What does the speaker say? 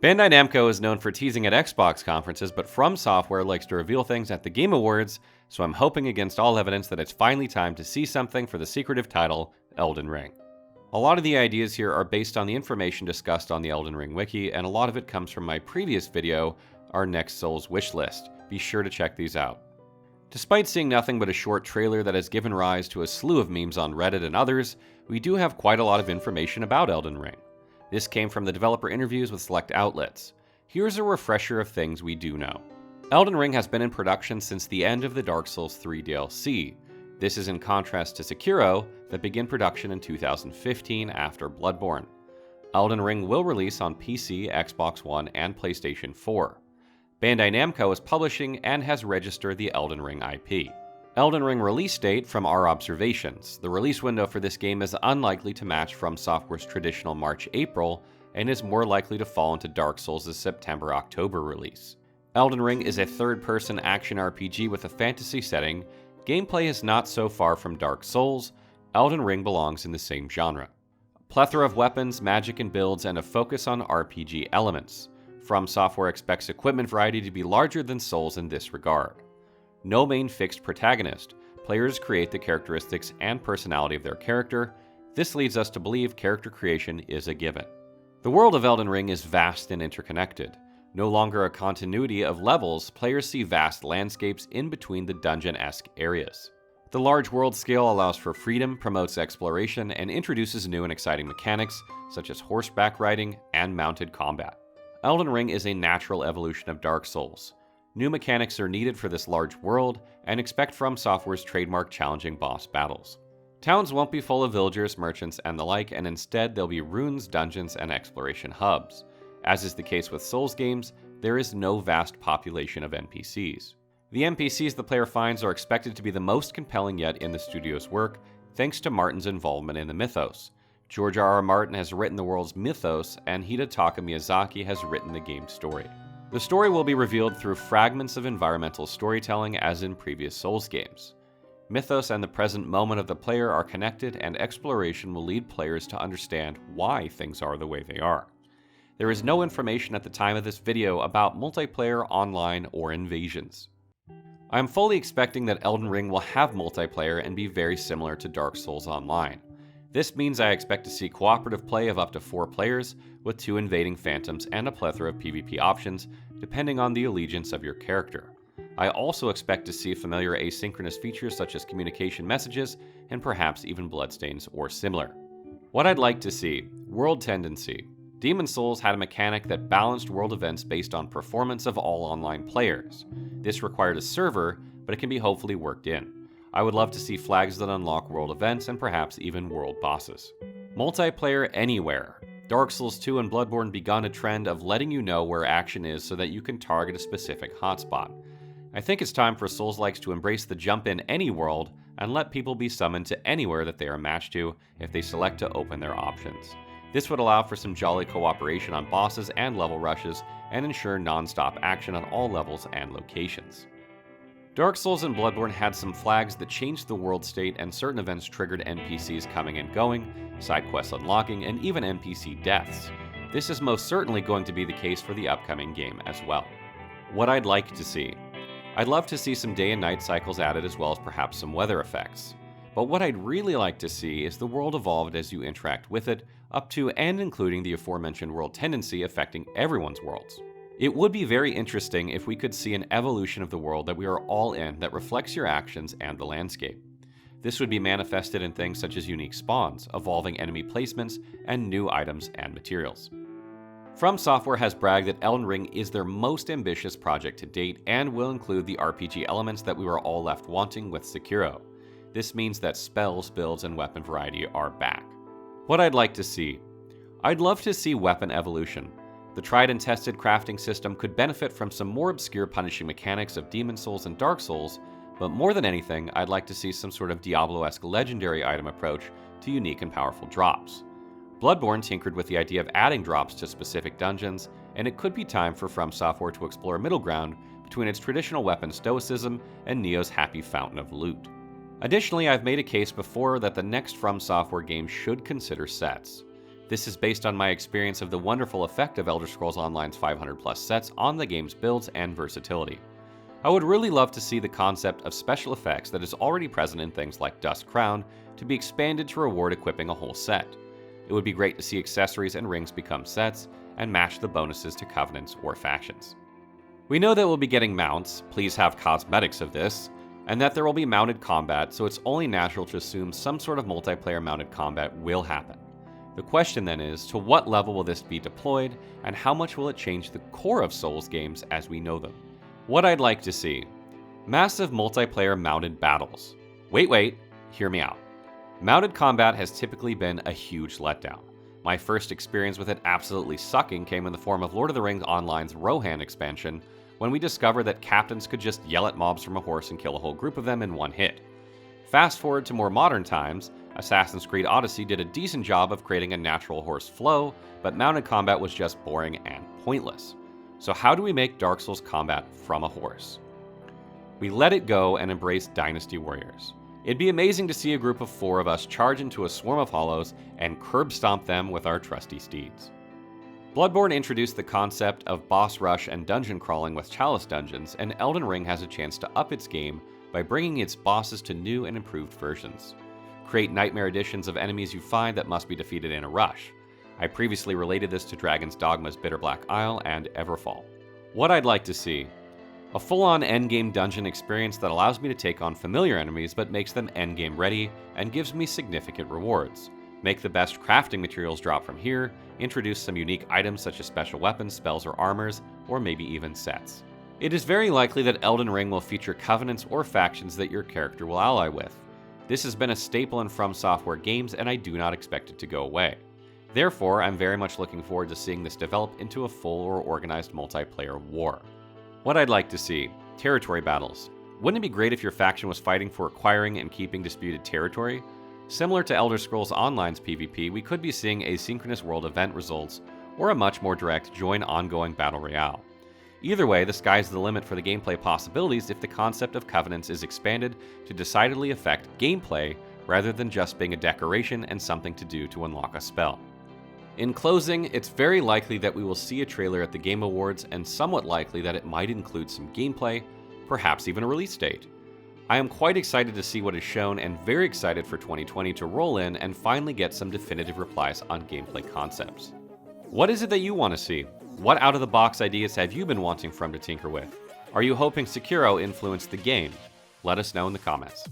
Bandai Namco is known for teasing at Xbox conferences, but From Software likes to reveal things at the Game Awards, so I'm hoping against all evidence that it's finally time to see something for the secretive title, Elden Ring. A lot of the ideas here are based on the information discussed on the Elden Ring wiki, and a lot of it comes from my previous video, our Next Souls Wishlist. Be sure to check these out. Despite seeing nothing but a short trailer that has given rise to a slew of memes on Reddit and others, we do have quite a lot of information about Elden Ring. This came from the developer interviews with select outlets. Here's a refresher of things we do know. Elden Ring has been in production since the end of the Dark Souls 3 DLC. This is in contrast to Sekiro, that began production in 2015 after Bloodborne. Elden Ring will release on PC, Xbox One, and PlayStation 4. Bandai Namco is publishing and has registered the Elden Ring IP. Elden Ring release date from our observations. The release window for this game is unlikely to match From Software's traditional March-April, and is more likely to fall into Dark Souls' September-October release. Elden Ring is a third-person action RPG with a fantasy setting. Gameplay is not so far from Dark Souls. Elden Ring belongs in the same genre. A plethora of weapons, magic and builds, and a focus on RPG elements. From Software expects equipment variety to be larger than Souls in this regard. No main fixed protagonist. Players create the characteristics and personality of their character. This leads us to believe character creation is a given. The world of Elden Ring is vast and interconnected. No longer a continuity of levels, players see vast landscapes in between the dungeon-esque areas. The large world scale allows for freedom, promotes exploration, and introduces new and exciting mechanics, such as horseback riding and mounted combat. Elden Ring is a natural evolution of Dark Souls. New mechanics are needed for this large world, and expect From Software's trademark challenging boss battles. Towns won't be full of villagers, merchants, and the like, and instead there'll be ruins, dungeons, and exploration hubs. As is the case with Souls games, there is no vast population of NPCs. The NPCs the player finds are expected to be the most compelling yet in the studio's work, thanks to Martin's involvement in the mythos. George R.R. Martin has written the world's mythos, and Hidetaka Miyazaki has written the game's story. The story will be revealed through fragments of environmental storytelling as in previous Souls games. Mythos and the present moment of the player are connected, and exploration will lead players to understand why things are the way they are. There is no information at the time of this video about multiplayer, online, or invasions. I am fully expecting that Elden Ring will have multiplayer and be very similar to Dark Souls Online. This means I expect to see cooperative play of up to 4 players, with 2 invading phantoms and a plethora of PvP options, depending on the allegiance of your character. I also expect to see familiar asynchronous features such as communication messages, and perhaps even bloodstains or similar. What I'd like to see: world tendency. Demon's Souls had a mechanic that balanced world events based on performance of all online players. This required a server, but it can be hopefully worked in. I would love to see flags that unlock world events and perhaps even world bosses. Multiplayer anywhere. Dark Souls 2 and Bloodborne begun a trend of letting you know where action is so that you can target a specific hotspot. I think it's time for Souls-likes to embrace the jump in any world and let people be summoned to anywhere that they are matched to if they select to open their options. This would allow for some jolly cooperation on bosses and level rushes, and ensure non-stop action on all levels and locations. Dark Souls and Bloodborne had some flags that changed the world state, and certain events triggered NPCs coming and going, side quests unlocking, and even NPC deaths. This is most certainly going to be the case for the upcoming game as well. What I'd like to see: I'd love to see some day and night cycles added, as well as perhaps some weather effects. But what I'd really like to see is the world evolved as you interact with it, up to and including the aforementioned world tendency affecting everyone's worlds. It would be very interesting if we could see an evolution of the world that we are all in that reflects your actions and the landscape. This would be manifested in things such as unique spawns, evolving enemy placements, and new items and materials. From Software has bragged that Elden Ring is their most ambitious project to date and will include the RPG elements that we were all left wanting with Sekiro. This means that spells, builds, and weapon variety are back. What I'd like to see: I'd love to see weapon evolution. The tried and tested crafting system could benefit from some more obscure punishing mechanics of Demon's Souls and Dark Souls, but more than anything, I'd like to see some sort of Diablo-esque legendary item approach to unique and powerful drops. Bloodborne tinkered with the idea of adding drops to specific dungeons, and it could be time for From Software to explore a middle ground between its traditional weapon stoicism and Neo's happy fountain of loot. Additionally, I've made a case before that the next From Software game should consider sets. This is based on my experience of the wonderful effect of Elder Scrolls Online's 500+ sets on the game's builds and versatility. I would really love to see the concept of special effects that is already present in things like Dust Crown to be expanded to reward equipping a whole set. It would be great to see accessories and rings become sets and match the bonuses to covenants or factions. We know that we'll be getting mounts, please have cosmetics of this, and that there will be mounted combat, so it's only natural to assume some sort of multiplayer mounted combat will happen. The question then is, to what level will this be deployed, and how much will it change the core of Souls games as we know them? What I'd like to see: massive multiplayer mounted battles. Wait, hear me out. Mounted combat has typically been a huge letdown. My first experience with it absolutely sucking came in the form of Lord of the Rings Online's Rohan expansion, when we discovered that captains could just yell at mobs from a horse and kill a whole group of them in one hit. Fast forward to more modern times, Assassin's Creed Odyssey did a decent job of creating a natural horse flow, but mounted combat was just boring and pointless. So how do we make Dark Souls combat from a horse? We let it go and embrace Dynasty Warriors. It'd be amazing to see a group of 4 of us charge into a swarm of hollows and curb stomp them with our trusty steeds. Bloodborne introduced the concept of boss rush and dungeon crawling with Chalice dungeons, and Elden Ring has a chance to up its game by bringing its bosses to new and improved versions. Create nightmare editions of enemies you find that must be defeated in a rush. I previously related this to Dragon's Dogma's Bitter Black Isle and Everfall. What I'd like to see: a full-on endgame dungeon experience that allows me to take on familiar enemies but makes them endgame ready and gives me significant rewards. Make the best crafting materials drop from here, introduce some unique items such as special weapons, spells, or armors, or maybe even sets. It is very likely that Elden Ring will feature covenants or factions that your character will ally with. This has been a staple in From Software games, and I do not expect it to go away. Therefore, I'm very much looking forward to seeing this develop into a full or organized multiplayer war. What I'd like to see: territory battles. Wouldn't it be great if your faction was fighting for acquiring and keeping disputed territory? Similar to Elder Scrolls Online's PvP, we could be seeing asynchronous world event results, or a much more direct join ongoing battle royale. Either way, the sky's the limit for the gameplay possibilities if the concept of covenants is expanded to decidedly affect gameplay rather than just being a decoration and something to do to unlock a spell. In closing, it's very likely that we will see a trailer at the Game Awards, and somewhat likely that it might include some gameplay, perhaps even a release date. I am quite excited to see what is shown and very excited for 2020 to roll in and finally get some definitive replies on gameplay concepts. What is it that you want to see? What out-of-the-box ideas have you been wanting From to tinker with? Are you hoping Sekiro influenced the game? Let us know in the comments.